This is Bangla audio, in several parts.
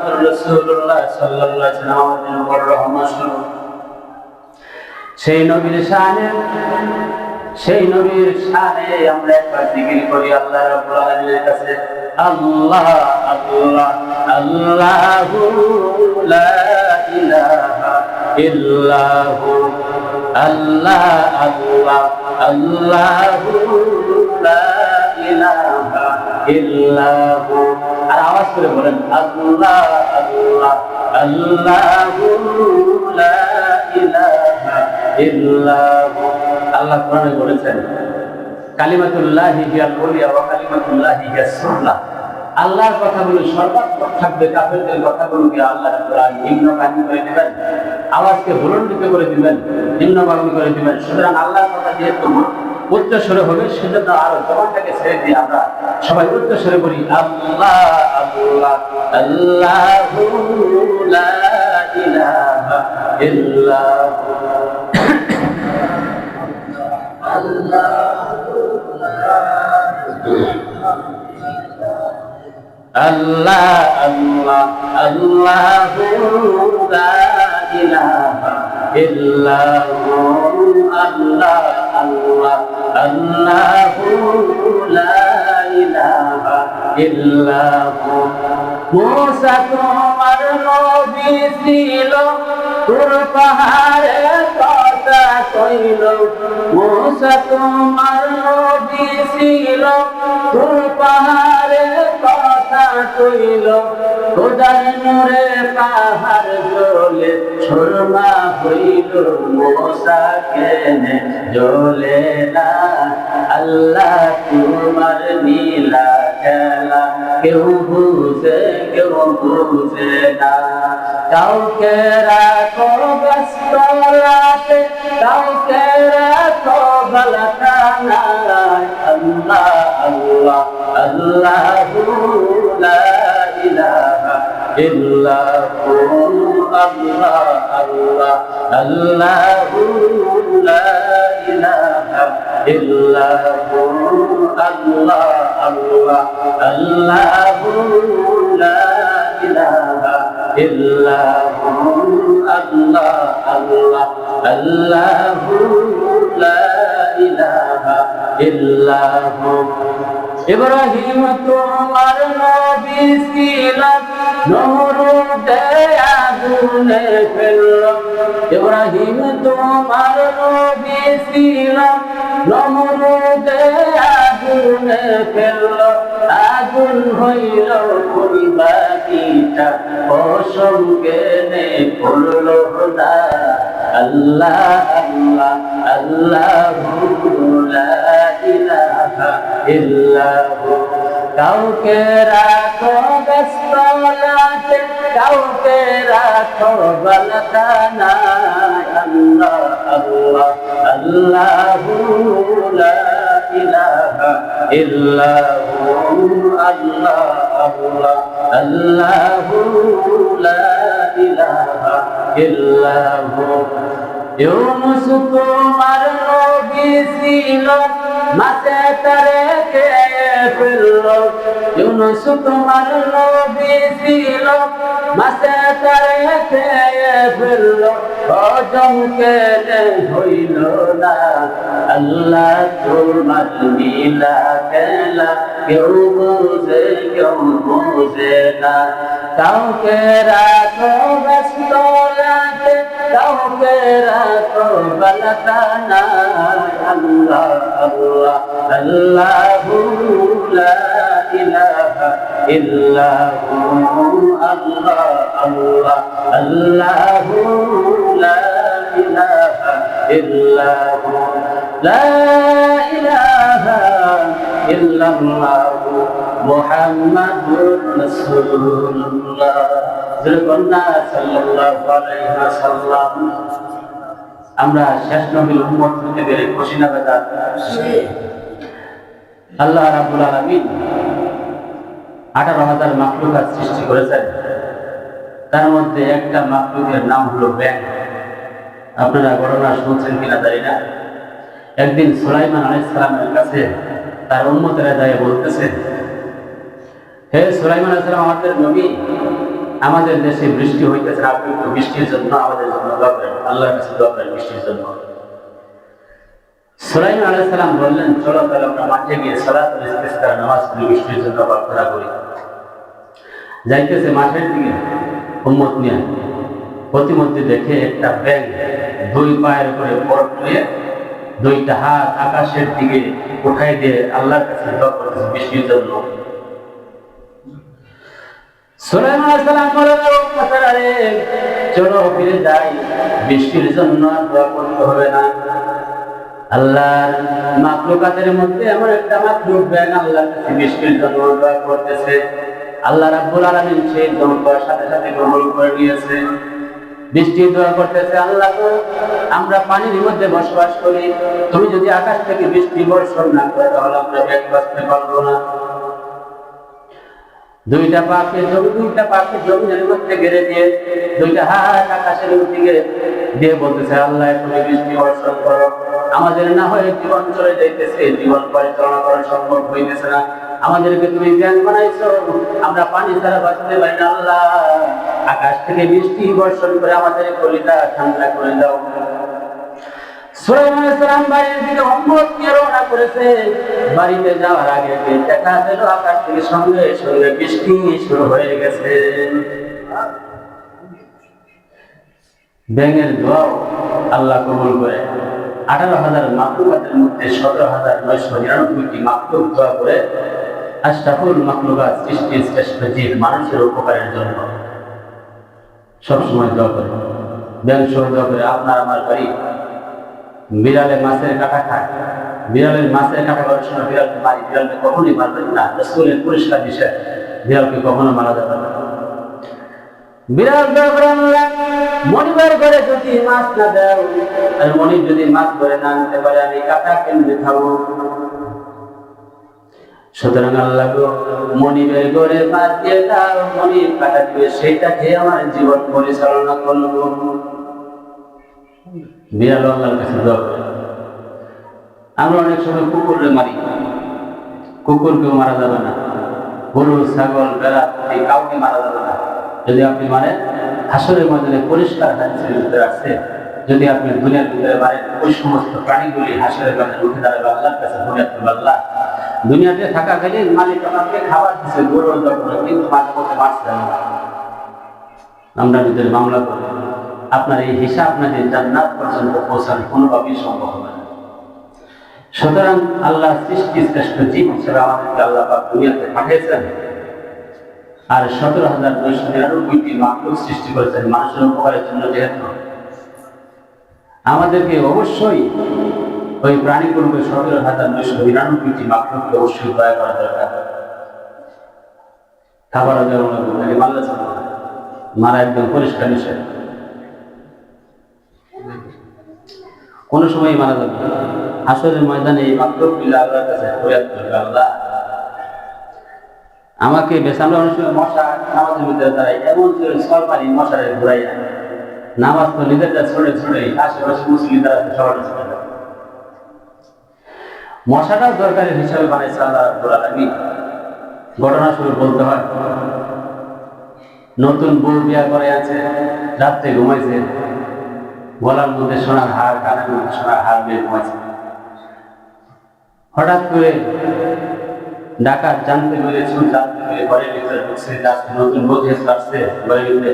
রাসূলুল্লাহ সাল্লাল্লাহু আলাইহি ওয়াসাল্লামের উপর রহমত শুনুন। সেই নবীর শানে আমরা একবার জিকির করি আল্লাহ রাব্বুল আলামিনের কাছে। আল্লাহ আল্লাহ আল্লাহু লা ইলাহা ইল্লাহু আল্লাহ আল্লাহ আল্লাহু লা ইলাহা ইল্লাহু। আর আওয়াজ করে বলেন আল্লাহ আল্লাহ আল্লাহু লা ইলাহা ইল্লাহু। আল্লাহ কোরআনে বলেছেন কালিমাতুল্লাহি হিয়াল উলিয়া ওয়া কালিমাতুল্লাহি হিয়াস সুফলা। আল্লাহর কথাগুলো সর্বাত্মক থাকবে, কাফেরদের কথাগুলোকে আল্লাহ কোরআন নিম্নগামী করে দিবেন, আওয়াজকে বুলন্দিত করে দিবেন, নিম্নগামী করে দিবেন। সুতরাং আল্লাহর কথা যেহেতু উচ্চ স্বরে হবে, সেজন্য আরো জবানটাকে ছেড়ে দিয়ে আমরা সবাই উচ্চ স্বরে বলি আল্লাহ আল্লাহ আল্লাহু লা ইলাহা ইল্লাহু আল্লাহ আল্লাহ আল্লাহু লা ইলাহা ইল্লাহু আল্লাহ আল্লাহ আল্লাহু লা ইলাহা ইল্লাহু। মুসা তোমার নবী ছিল, তুর পাহাড়ে কথা কইল। মুসা তোমার নবী ছিল, তুর পাহাড়ে কথা কইল। খোদার নূরে পাহাড় জ্বলে সুরমা হইল, মুসা কেনে জ্বলে না? আল্লাহ তোমার নীলা খেলা কেউ বুঝে না। কাউকে রাখো ব্যস্ত রাতে, কাউকে রাখো বালাখানায়। আল্লাহ আল্লাহ আল্লাহু লা ইলাহা ইল্লাহু আল্লাহ আল্লাহ আল্লাহু লা ইলাহা ইল্লাহু আল্লাহ আল্লাহ আল্লাহু লা ইলাহা ইল্লাহু আল্লাহ আল্লাহ আল্লাহু লা ইলাহা ইল্লাহু। ইব্রাহিম তোমার নবী ছিল, নমরুদে আগুনে ফেলল। ইব্রাহিম তোমার নবী ছিল, নমরুদে আগুনে ফেলল। আগুন হইল ফুল বাগিচা, পশম কেনে ফুলল না। আল্লাহ আল্লাহ আল্লাহু লা ইলাহা ইল্লাহু। কাউকে রাখো ব্যস্ত রাতে, কাউকে রাখো বালাখানায়। আল্লাহ আল্লাহ আল্লাহু লা ইলাহা ইল্লাহু আল্লাহ আল্লাহ আল্লাহু লা ইলাহা ইল্লাহু। ইউনুস তোমার নবী ছিল, মাছে তারে খেয়ে ফেলল। ইউনুস তোমার নবী ছিল, মাছে তারে খেয়ে ফেলল। হজম কেনে হইল না? আল্লাহ তোমার নীলা খেলা কেউ বুঝে না। কাউকে রাখো ব্যস্ত রাতে, কাউকে রাখো বালাখানায়। আল্লাহ আল্লাহ আল্লাহু লা ইলাহা ইল্লাহু আল্লাহ আল্লাহ আল্লাহু লা ইলাহা ইল্লাহু লা ইলাহা ইল্লাল্লাহু মুহাম্মাদুর রাসূলুল্লাহ সাল্লাল্লাহু আলাইহি ওয়াসাল্লাম। আমরা শেষ নবীর উম্মত হতে পেরে খুশি না বেজার? আল্লাহ রাব্বুল আলামিন 18,000 মাখলুকাত সৃষ্টি করেছেন। তার মধ্যে একটা মাখলুকের নাম হলো ব্যাঙ। আপনারা ঘটনা শুনছেন কিনা জানি না। একদিন সুলাইমান আলাইহিস সালামের কাছে তার উম্মতেরা যায় বলতেছে, হে সুলাইমান আলাইহিস সালাম, আমাদের নবী আমাদের দেশে বৃষ্টি হইতেছে, আপনি একটু বৃষ্টির জন্য আমাদের জন্য দোয়া করেন, আল্লাহর কাছে দোয়া করেন বৃষ্টির জন্য। সুলাইমান আলাইহিস সালাম বললেন, চলো তাহলে আমরা মাঠে গিয়ে সালাতুল ইস্তিসকা নামাজ পড়ি, বৃষ্টির জন্য প্রার্থনা করি। যাইতেছে মাঠের দিকে উম্মত নিয়ে, প্রতিমধ্যে দেখে একটা ব্যাঙ দুই পায়ের উপরে বরফ তুলে দুইটা হাত আকাশের দিকে উঠাই দিয়ে আল্লাহর কাছে দোয়া করতেছে বৃষ্টির জন্য। সুলাইমান আলাইহিস সালাম বললেন, আরে চলো ফিরে যাই, বৃষ্টির জন্য দোয়া করতে হবে না। আল্লাহর মাখলুকাতের মধ্যে এমন একটা মাখলুক ব্যাঙ আল্লাহর কাছে বৃষ্টির জন্য দোয়া করতেছে। আল্লাহ রাব্বুল আলামিন সেই দোয়ার সাথে সাথে কবুল করে নিয়েছে। বৃষ্টির দোয়া করতেছে, আল্লাহ তো আমরা পানির মধ্যে বসবাস করি, তুমি যদি আকাশ থেকে বৃষ্টি বর্ষণ না করো তাহলে আমরা ব্যাঙ বাঁচতে পারবো না। দুইটা পাকে জমিনের মধ্যে গেড়ে দিয়ে দুইটা হাত আকাশের দিকে দিয়ে বলতেছে, আল্লাহ তুমি বৃষ্টি বর্ষণ করো, আমাদের না হয় জীবন চলে যাইতেছে, জীবন পরিচালনা করা সম্ভব হইতেছে না, আমাদেরকে তুমি জ্ঞান বানাইছো, আমরা পানি ছাড়া বাঁচতে পারি না, আল্লাহ আকাশ থেকে বৃষ্টি বর্ষণ করে আমাদের কলিজা ঠান্ডা করে দাও। সুলাইমান আলাইহিস সালাম বাড়ির দিকে উম্মত নিয়ে রওনা করেছে। বাড়িতে যাওয়ার আগে দেখা গেল আকাশ থেকে সঙ্গে সঙ্গে বৃষ্টি শুরু হয়ে গেছে। ব্যাঙের দোয়া আল্লাহ কবুল করে 18,000 মাখলুকাতের মধ্যে 17,999টি মাখলুক দোয়া করে আশরাফুল মাখলুকাত সৃষ্টির শ্রেষ্ঠ জীব মানুষের উপকারের জন্য সবসময় দোয়া করে। ব্যাঙ সহ দোয়া করে, আপনার আমার বাড়ি বিড়ালে মাছের কাঁটা খায়, বিড়ালের মাছের কাঁটা করার সময় বিড়ালকে মারি, বিড়ালকে কখনোই মারবেন না, রাসূলের পরিষ্কার বিষয়, বিড়ালকে কখনো মারা যাবে না। বিড়াল মনি বের করে যদি মাছ না দাও, আর মনি যদি মাছ ধরে না আনতে পারে আমি কাঁটা কেমনে খাবো? সুতরাং আল্লাহ মনি বের করে মাছ দিয়ে দাও, মনি কাঁটা দিবে, সেইটা খেয়ে আমার জীবন পরিচালনা করবো। বিড়াল আল্লাহর কাছে দোয়া করে। আমরা অনেক সময় কুকুরকে মারি, কুকুরকেও মারা যাবে না, গরু ছাগল ভেড়া কাউকে মারা যাবে না। যদি আপনি মারেন হাসরের ময়দানে পরিষ্কার হাদিসের ভিতরে আছে, যদি আপনি দুনিয়ার ভিতরে মারেন ওই সমস্ত প্রাণীগুলি হাসরের ময়দানে উঠে দাঁড়াবে আল্লাহর কাছে ফরিয়াদ করবে, আল্লাহ দুনিয়াতে থাকাকালীন মালিক আমাকে খাবার দিচ্ছে, গরুর দরকার, কিন্তু মাঝে মধ্যে মারছে না, আমরা ভিতরে মামলা করি। আপনার এই হিসাব না যে জান্নাত পর্যন্ত পৌঁছানো কোনোভাবেই সম্ভব হবে না। সুতরাং আল্লাহ সৃষ্টি শ্রেষ্ঠ জীব হিসেবে আমাদেরকে আল্লাহ পাক দুনিয়াতে পাঠিয়েছেন, আর 17,999টি মাখলুক সৃষ্টি করেছেন মানুষের উপকারের জন্য। যেহেতু আমাদেরকে অবশ্যই ওই প্রাণীগুলোকে 17,999টি মাখলুককে অবশ্যই দয়া করা দরকার। খাবার মারলে মারা একদম পরিষ্কার নিষেধ, কোন সময় মারা যাবে। হাসরের ময়দানে এই মাখলুকগুলো আল্লাহর কাছে ফরিয়াদ করবে, আল্লাহ আমাকে বেসামরা অনেক সময় মশা নামাজের ভিতরে দাঁড়াই, এমন করে সর পানি মশারে ঘুরাই যায়, নামাজ তো নিজেরটা ছড়ে ছড়ে আশেপাশে মুসলিম দাঁড়াতে সবার ছড়ে যায়। মশাটাও দরকারি হিসাবে বানাইছে আল্লাহ রাব্বুল আলামিন। ঘটনা শুরু বলতে হয়, নতুন বউ বিয়া করে আছে, রাত্রে ঘুমাইছে, গলার মধ্যে সোনার হার, কানের মধ্যে সোনার হার বের ঘুমাইছে। হঠাৎ করে ডাকাত জানতে পেরে ঘরের ভিতরে ঢুকছে, নতুন বউ যেহেতু আসছে ঘরের ভিতরে,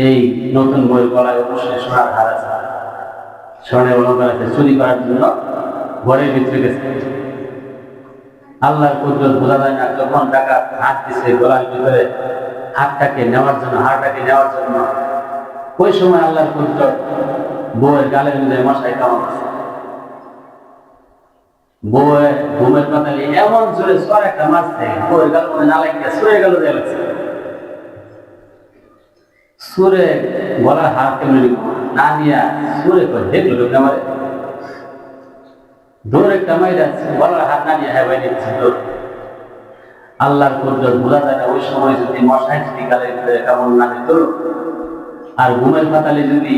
এই নতুন বউয়ের গলায় অবশ্যই সোনার হার আছে, স্বর্ণের অলঙ্কার আছে, চুরি করার জন্য ঘরের ভিতরে গেছে। আল্লাহর কুদরত বোঝা যায় না, যখন ডাকাত হাত দিছে গলার ভিতরে হাতটাকে নেওয়ার জন্য, হারটাকে নেওয়ার জন্য, ওই সময় আল্লাহর কুদরত বউয়ের গালের মধ্যে মশাই কামড়, বউয়ের ঘুমের পাতালে এমন জোরে সর একটা মারছে, বউয়ের গাল মধ্যে না লাগিয়ে সুরে গেল দিয়ে লাগছে। সুরে গলার হার কেমন না নিয়ে সুরে করে দেখলো লোক আমার দৌড় একটা মাইরা গলার হার না নিয়ে হ্যাঁ ভাই নিচ্ছে দৌড়। আল্লাহর কুদরত বোঝা যায় না, ওই সময় যদি মশাই যদি গালের ভিতরে কামড় না দিত, আর ঘুমের পাতালে যদি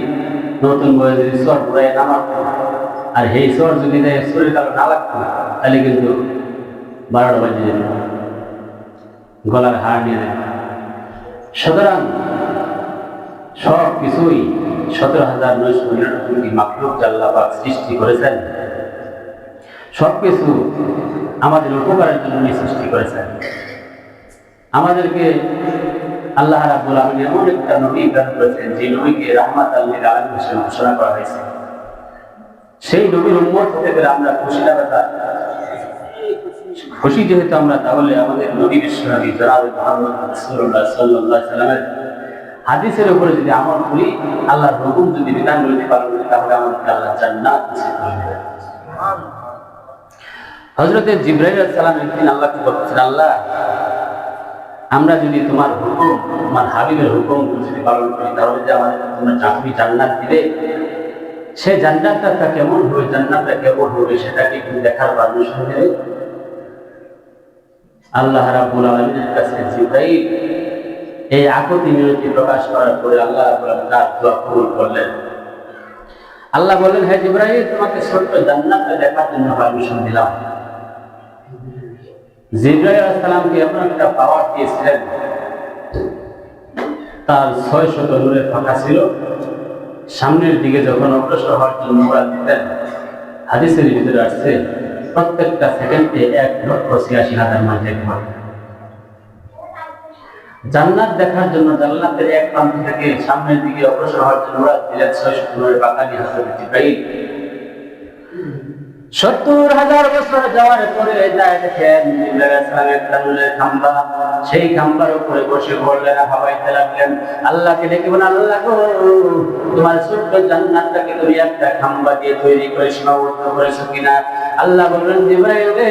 নতুন বয়ে যদি সর ঘুরাই না মারত, আর এই সর যদি দেয় শরীর কালো না লাগতো, তাহলে কিন্তু 12টা বাজে যেত, গলার হার নিয়ে যেত। সুতরাং সব কিছুই 17,999টি মাখলুক আল্লাহ পাক সৃষ্টি করেছেন, সবকিছু আমাদের উপকারের জন্য সৃষ্টি করেছেন। আমাদেরকে আল্লাহ রাব্বুল আলামিন এমন একটা নবী প্রেরণ করেছেন যে নবীকে রাহমাতাল লিল আলামিন হিসেবে ঘোষণা করা হয়েছে। সেই নবীর উম্মত হতে পেরে আমরা খুশি যেহেতু আমরা, তাহলে আমাদের নবী বিশ্বনবী জনাব মুহাম্মদ রাসূলুল্লাহ সাল্লাল্লাহু আলাইহি ওয়াসাল্লামের হাদিসের উপরে যদি আমল করি, আল্লাহর হুকুম যদি বিধানগুলি পালন করি, তাহলে আমাদেরকে আল্লাহ জান্নাত নসিব করে দেবেন। হযরত জিবরাইল আলাইহিস সালাম একদিন আল্লাহকে বলছেন, আল্লাহ, আমরা যদি তোমার হুকুম, তোমার হাবিবের হুকুম যদি পালন করি, তাহলে যে আমাদের তুমি জান্নাত দিবে, সে জান্নাতটা কেমন হবে, জান্নাতটা কেমন হবে সেটাকে একটু দেখার পারমিশন দেবে। আল্লাহ রাব্বুল আলামিনের কাছে জিবরাইল এই আকুতি মিনতি প্রকাশ করার পরে আল্লাহ রাব্বুল আলামিন তার দোয়া কবুল করলেন। আল্লাহ বললেন, হে জিবরাইল, তোমাকে ছোট্ট জান্নাতটা দেখার জন্য পারমিশন দিলাম। জিবরাইল আলাইহিস সালামকে এমন একটা পাওয়ার দিয়েছিলেন, তার 600 নূরের পাখা ছিল। সামনের দিকে যখন অগ্রসর হওয়ার জন্য উড়াল দিতেন, হাদিসের ভিতরে আসছে প্রত্যেকটা সেকেন্ডে 1,86,000 মাইল যেতে পারে। জান্নাত দেখার জন্য জান্নাতের এক প্রান্ত থেকে সামনের দিকে অগ্রসর হওয়ার জন্য উড়াল দিলেন 600 নূরের পাখা নিয়ে হযরত জিবরাইল। 70,000 বছর যাওয়ার পরে যায় দেখেন একটা নূরের খাম্বা, সেই খাম্বার উপরে বসে পড়লেন, হাওয়াইতে লাগলেন, আল্লাহকে ডেকে বলেন, আল্লাহ গো, তোমার ছোট্ট জান্নাতটাকে তুমি একটা খাম্বা দিয়ে তৈরি করে সীমাবদ্ধ করেছো কিনা? আল্লাহ বললেন, জিবরাইল রে,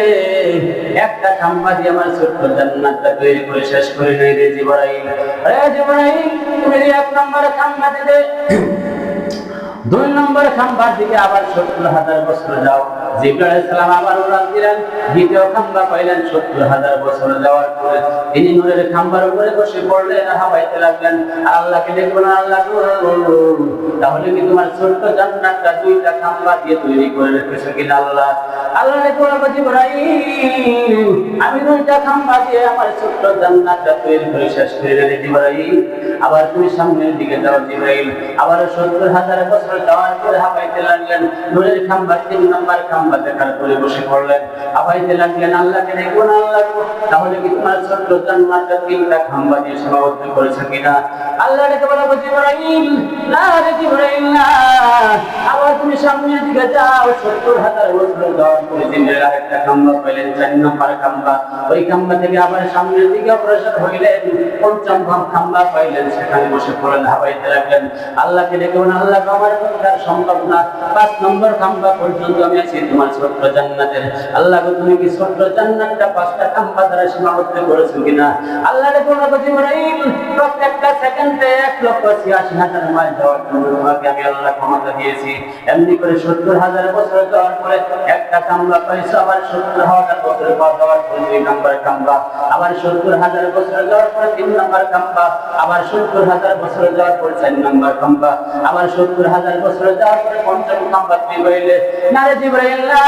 একটা খাম্বা দিয়ে আমার ছোট্ট জান্নাতটা তৈরি করে শেষ করে নেই রে জিবরাইল। আরে জিবরাইল, তুমি এক নম্বর খাম্বা দিলে 2 নম্বর খাম্বার দিকে আবার 70,000 বছর যাও। জিবরাইল আলাইহিস সালাম আবার উড়াল দিলেন, দ্বিতীয় খাম্বা পাইলেন 70,000 বছর যাওয়ার পরে তিনি নূরের খাম্বার উপরে বসে পড়লেন, হাওয়াইতে লাগলেন, আল্লাহকে দেখবেন, আল্লাহ গো, তাহলে কি তোমার ছোট্ট জান্নাতটা 2টা খাম্বা দিয়ে তৈরি করে রেখেছো কিনা? আল্লাহ বলল, জিবরাইল, আমি 2টা খাম্বা দিয়ে আমার ছোট্ট জান্নাতটা তৈরি করে শেষ করে দিয়েছি জিবরাইল। আবার তুমি সামনের দিকে যাও জিবরাইল। আবার 70,000 বছর যাওয়ার পরে হাওয়াইতে লাগলেন, নূরের খাম্বা 3 নম্বর খাম্বা দেখার পরে বসে পড়লেন, হাওয়াইতে লাগলেন, আল্লাহকে দেখুন, আল্লাহ তাহলে কি তোমার ছোট্ট জান্নাতটা 3টা খাম্বা দিয়ে সীমাবদ্ধ করেছো কিনা? আল্লাহ ডেকে বলল, জিবরাইল, না রে জিবরাইল না। আবার তুমি সামনের দিকে যাও, 70,000 বছর যাওয়ার পরে জিবরাইল আরেকটা খাম্বা পাইলেন, 4 নম্বর খাম্বা। ওই খাম্বা থেকে আবার সামনের দিকে অগ্রসর হইলেন, 5ম খাম্বা পাইলেন, সেখানে বসে পড়লেন, হাওয়াইতে লাগলেন, আল্লাহকে ডেকে বলেন, আল্লাহ আমার পক্ষে সম্ভব না, 5 নম্বর খাম্বা পর্যন্ত আমি আছি তোমার ছোট্ট জান্নাতের। আল্লাহ গো, তুমি কি ছোট্ট জান্নাতটা 5টা খাম্বা দ্বারা সীমাবদ্ধ করেছো কিনা? আল্লাহ ডেকে বলল, জিবরাইল, প্রত্যেকটা সেকেন্ডে 1,86,000 মাইল যাওয়ার জন্য তোমাকে আমি আল্লাহ ক্ষমতা দিয়েছি। এমনি করে 70,000 বছর যাওয়ার পরে একটা খাম্বা পাইছো, আবার 70,000 বছর যাওয়ার পরে 2 নম্বর খাম্বা, আবার 70,000 বছর যাওয়ার পরে 3 নম্বর খাম্বা, আবার 70,000 বছর যাওয়ার পরে 4 নম্বর খাম্বা, আবার 70,000 বছর যাওয়ার পরে 5ম খাম্বা তুমি বললে, না রে জিবরাইল না,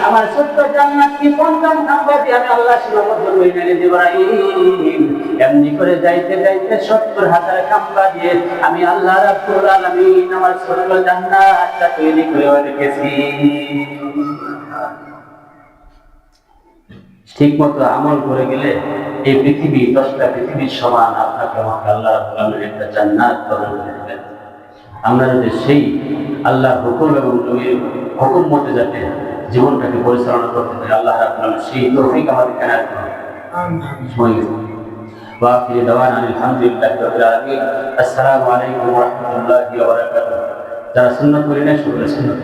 আমার ছোট্ট জান্নাত কি 5ম খাম্বা দিয়ে আমি আল্লাহ সীমাবদ্ধ করি না রে জিবরাইল। এমনি করে যাইতে যাইতে 70,000 খাম্বা দিয়ে আমি আল্লাহ রাব্বুল আলামিন আমার ছোট্ট জান্নাতটা তৈরি করে রেখেছি। ঠিক মতো আমল করে গেলে এই পৃথিবী 10টা পৃথিবীর সমান আপনাকে আমাকে আল্লাহ রাব্বুল আলামিন একটা জান্নাত প্রদান করে দেবেন। আমরা যদি সেই আল্লাহর হুকুম এবং নবীর হুকুম মতে যাতে জীবনটাকে পরিচালনা করতে পারি, আল্লাহ রাব্বুল আলামিন সেই তৌফিক আমাদের এনায়েত করুন। আমিন। ওয়াখির দাওয়ানা আলহামদুলিল্লাহি রাব্বিল আলামিন। আসসালামু আলাইকুম ওয়া রাহমাতুল্লাহি ওয়া বারাকাতুহু। যারা সুন্নাত করেন, সুন্নাত